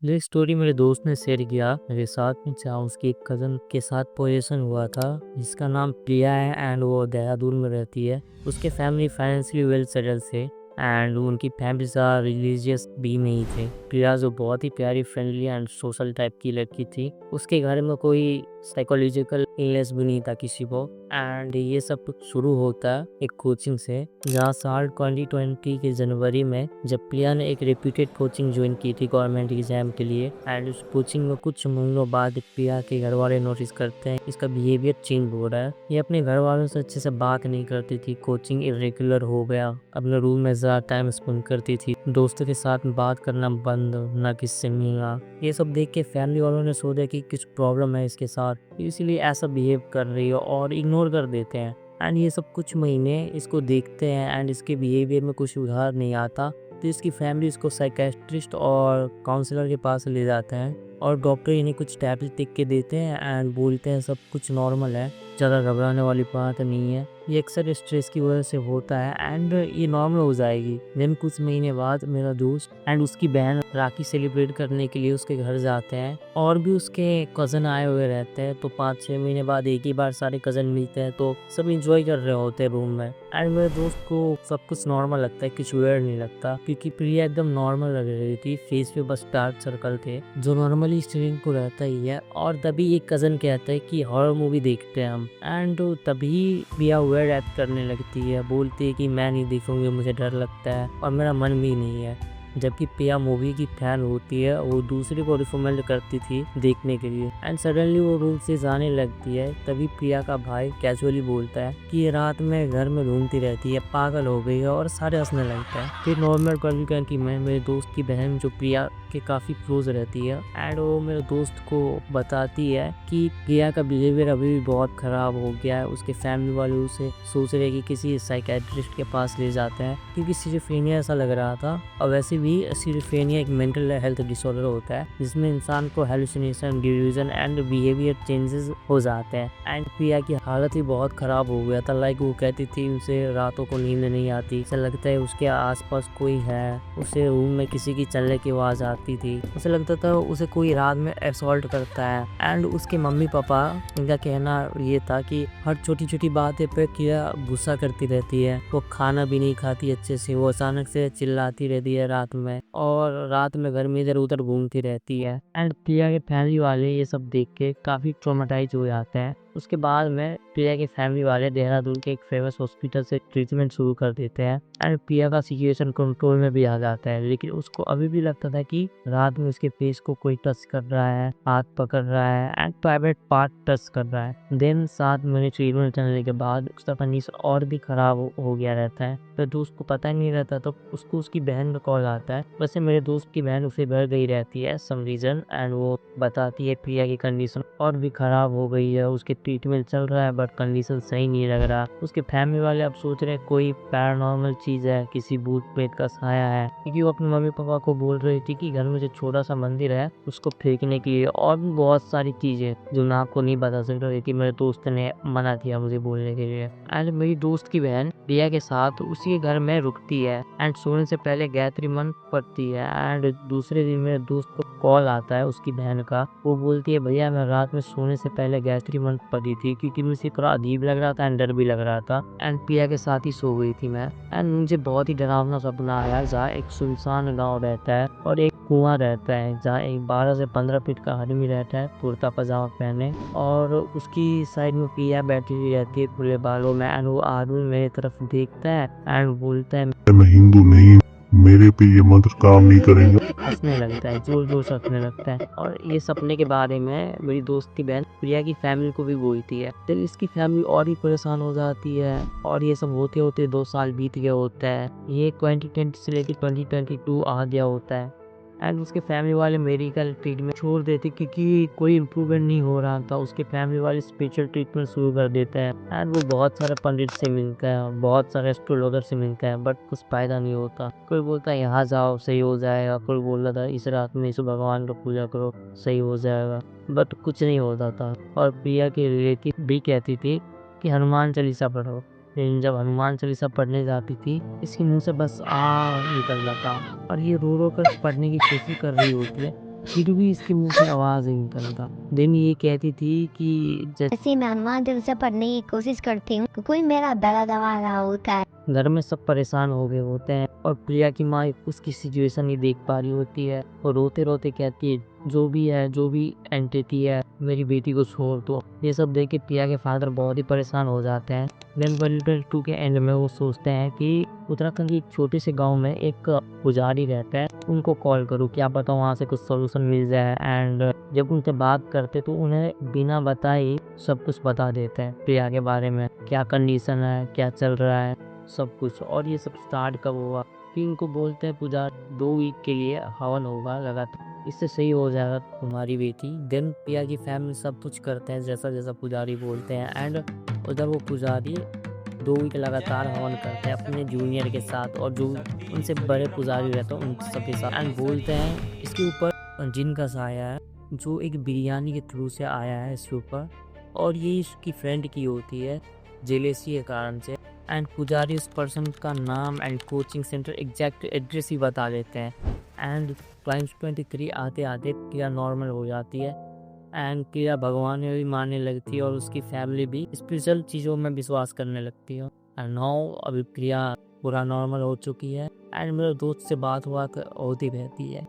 ये स्टोरी मेरे दोस्त ने शेयर किया मेरे साथ में, जहाँ उसकी एक कज़न के साथ पोजीशन हुआ था जिसका नाम प्रिया है एंड वो देहरादून में रहती है। उसके फैमिली फाइनेंशियली वेल सेटल थे एंड उनकी फैमिली ज़्यादा रिलीजियस भी नहीं थे। प्रिया जो बहुत ही प्यारी, फ्रेंडली एंड सोशल टाइप की लड़की थी। उसके घर में कोई साइकोलॉजिकल इलनेस भी नहीं था किसी को। एंड ये सब शुरू होता है एक कोचिंग से, जहाँ साल 2020 के जनवरी में जब प्रिया ने एक रेप्यूटेड कोचिंग ज्वाइन की थी गवर्नमेंट एग्जाम के लिए। एंड उस कोचिंग में कुछ महीनों बाद प्रिया के घर वाले नोटिस करते हैं इसका बिहेवियर चेंज हो रहा है। ये अपने घर वालों से अच्छे से बात नहीं करती थी, कोचिंग इरेगुलर हो गया, अपने रूम में ज़्यादा टाइम स्पेंड करती थी, दोस्तों के साथ बात करना बंद, ना किससे मिलना। ये सब देख के फैमिली वालों ने सोचा कि कुछ प्रॉब्लम है इसके साथ, इसीलिए ऐसा बिहेव कर रही है और इग्नोर कर देते हैं। एंड ये सब कुछ महीने इसको देखते हैं एंड इसके बिहेवियर में कुछ सुधार नहीं आता, तो इसकी फैमिली इसको साइकेट्रिस्ट और काउंसलर के पास ले जाते हैं और डॉक्टर इन्हें कुछ टैबलेट लिख के देते हैं एंड बोलते हैं सब कुछ नॉर्मल है, ज़्यादा घबराने वाली बात नहीं है, ये अक्सर स्ट्रेस की वजह से होता है एंड ये नॉर्मल हो जाएगी। देन कुछ महीने बाद मेरा दोस्त एंड उसकी बहन राखी सेलिब्रेट करने के लिए उसके घर जाते हैं और भी उसके कज़न आए हुए रहते हैं। तो 5-6 महीने बाद एक ही बार सारे कज़न मिलते हैं, तो सब इंजॉय कर रहे होते हैं रूम में एंड मेरे दोस्त को सब कुछ नॉर्मल लगता है, कुछ वेयर नहीं लगता, क्योंकि प्रिया एकदम नॉर्मल लग रही थी। फेस पे बस डार्क सर्कल थे जो नॉर्मली स्टूडेंट को रहता ही है। और तभी एक कज़न कहता है कि हॉरर मूवी देखते हैं हम, एंड तभी प्रिया वेयर एक्ट करने लगती है, बोलती है कि मैं नहीं देखूंगी, मुझे डर लगता है और मेरा मन भी नहीं है। जबकि प्रिया मूवी की फैन होती है, वो दूसरे को रिकमेंड करती थी देखने के लिए एंड सडनली वो रूम से जाने लगती है। तभी प्रिया का भाई कैजुअली बोलता है कि ये रात में घर में घूमती रहती है, पागल हो गई है, और सारे हंसने लगता है। फिर नॉर्मल कल की मैं मेरे दोस्त की बहन जो प्रिया के काफ़ी क्लोज रहती है एंड वो मेरे दोस्त को बताती है कि प्रिया का बिहेवियर अभी भी बहुत ख़राब हो गया है। उसके फैमिली वाले उसे सोच रहे कि किसी साइकेट्रिस्ट के पास ले जाते हैं, क्योंकि सिजोफ्रेनिया ऐसा लग रहा था। और वैसे भी सिजोफ्रेनिया एक मेंटल हेल्थ डिसऑर्डर होता है जिसमें इंसान को hallucination, delusion and behaviour changes हो जाते हैं। एंड प्रिया की हालत ही बहुत ख़राब हो गया था। लाइक वो कहती थी उसे रातों को नींद नहीं आती, ऐसा लगता है उसके आसपास कोई है, उसे रूम में किसी की चलने की आवाज़ आती थी, उसे लगता था उसे कोई रात में असॉल्ट करता है। एंड उसके मम्मी पापा, इनका कहना ये था कि हर छोटी छोटी बातें पे प्रिया गुस्सा करती रहती है, वो खाना भी नहीं खाती अच्छे से, वो अचानक से चिल्लाती रहती है रात में, और रात में घर में इधर उधर घूमती रहती है। एंड प्रिया के फैमिली वाले ये सब देख के काफ़ी ट्रॉमेटाइज हो जाते हैं। उसके बाद में प्रिया के फैमिली वाले देहरादून के एक फेमस हॉस्पिटल से ट्रीटमेंट शुरू कर देते हैं एंड प्रिया का सिचुएशन कंट्रोल में भी आ जाता है। लेकिन उसको अभी भी लगता था कि रात में उसके फेस को कोई टच कर रहा है, हाथ पकड़ रहा है एंड प्राइवेट पार्ट टच कर रहा है। देन 7 महीने ट्रीटमेंट चलने के बाद उसका कंडीशन और भी खराब हो गया रहता है, तो दोस्त को पता ही नहीं रहता। तो उसको उसकी बहन का कॉल आता है। वैसे मेरे दोस्त की बहन उसे घर गई रहती है सम रीजन, एंड वो बताती है प्रिया की कंडीशन और भी खराब हो गई है, उसके ट्रीटमेंट चल रहा है बट कंडीशन सही नहीं लग रहा। उसके फैमिली वाले अब सोच रहे हैं कोई पैरानॉर्मल चीज़ है, किसी भूत प्रेत का साया है, क्योंकि वो अपने मम्मी पापा को बोल रही थी कि घर में जो छोटा सा मंदिर है उसको फेंकने के लिए, और भी बहुत सारी चीज़ें जो मैं आपको नहीं बता सकता लेकिन मेरे दोस्त ने मना किया मुझे बोलने के लिए। एंड मेरी दोस्त की बहन प्रिया के साथ उसी के घर में रुकती है एंड सोने से पहले गायत्री मंत्र पढ़ती है। एंड दूसरे दिन मेरे दोस्त को कॉल आता है उसकी बहन का, वो बोलती है भैया मैं रात में सोने से पहले गायत्री मंत्र पढ़ी थी, क्योंकि मुझे थोड़ा अजीब लग रहा था एंड डर भी लग रहा था एंड प्रिया के साथ ही सो गई थी मैं। एंड मुझे बहुत ही डरावना सपना आया, जहाँ एक सुनसान गाँव रहता है और एक कुआं रहता है, जहाँ एक 12 से 15 फीट का आदमी रहता है कुर्ता पजामा पहने, और उसकी साइड में प्रिया बैठी हुई रहती है खुले बालों में। एंड वो आदमी मेरी तरफ देखता है एंड बोलता है मैं हिंदू नहीं, मेरे पे ये मंत्र काम नहीं करेंगे। हंसने लगता है, जोर जोर से हंसने लगता है। और ये सपने के बारे में मेरी दोस्त की बहन प्रिया की फैमिली को भी बोलती है। फिर इसकी फैमिली और भी परेशान हो जाती है और ये सब होते होते 2 साल बीत गया होता है। ये 2020 से लेकर 2022 आ गया होता है एंड उसके फैमिली वाले मेडिकल ट्रीटमेंट छोड़ देते क्योंकि कोई इम्प्रूवमेंट नहीं हो रहा था। उसके फैमिली वाले स्पिरिचुअल ट्रीटमेंट शुरू कर देते हैं एंड वो बहुत सारे पंडित से मिलता है, बहुत सारे एस्ट्रोलॉजर से मिलता है, बट कुछ फायदा नहीं होता। कोई बोलता है यहाँ जाओ सही हो जाएगा, कोई बोल रहा था इस रात में इस भगवान का पूजा करो सही हो जाएगा, बट कुछ नहीं होता था। और प्रिया की रिलेटिव भी कहती थी कि हनुमान चालीसा पढ़ो, लेकिन जब हनुमान चालीसा पढ़ने जाती थी इसके मुंह से बस आ निकल रहा था और ये रो रो कर पढ़ने की कोशिश कर रही होती है फिर भी इसके मुंह से आवाज नहीं निकलता। दिन ये कहती थी कि जैसे मैं हनुमान दिल से पढ़ने की कोशिश करती हूँ कि कोई मेरा दर्द दबा रहा होता है। घर में सब परेशान हो गए होते हैं और प्रिया की माँ उसकी सिचुएशन नहीं देख पा रही होती है और रोते रोते कहती है जो भी है, जो भी एंटिटी है, मेरी बेटी को छोड़ दो। ये सब देख के प्रिया के फादर बहुत ही परेशान हो जाते हैं। देन 2022 के एंड में वो सोचते हैं कि उत्तराखंड के एक छोटे से गांव में एक पुजारी रहता है, उनको कॉल करूँ, क्या पता वहाँ से कुछ सोल्यूशन मिल जाए। एंड जब उनसे बात करते तो उन्हें बिना बताए सब कुछ बता देते हैं प्रिया के बारे में, क्या कंडीशन है, क्या चल रहा है, सब कुछ। और ये सब स्टार्ट कब हुआ, फिर उनको बोलते हैं पूजा 2 वीक के लिए हवन होगा लगातार, इससे सही हो जाएगा तुम्हारी बेटी। देन प्रिया की फैमिली सब कुछ करते हैं जैसा जैसा पुजारी बोलते हैं। एंड उधर वो पुजारी 2 वीक लगातार हवन करते हैं अपने जूनियर के साथ और जो उनसे बड़े पुजारी रहते हैं उन सबके साथ। एंड बोलते हैं इसके ऊपर जिन का साया है जो एक बिरयानी के थ्रू से आया है इसके ऊपर, और ये इसकी फ्रेंड की होती है जेलेसी के कारण से। एंड पुजारी उस पर्सन का नाम and coaching centre exact address ही बता देते हैं। एंड क्लाइम्स 23 आते आते प्रिया नॉर्मल हो जाती है एंड प्रिया भगवान में भी मानने लगती है और उसकी फैमिली भी स्पिरिचुअल चीज़ों में विश्वास करने लगती है। एंड नाउ अभी प्रिया पूरा नॉर्मल हो चुकी है एंड मेरे दोस्त से बात हुआ होती रहती है।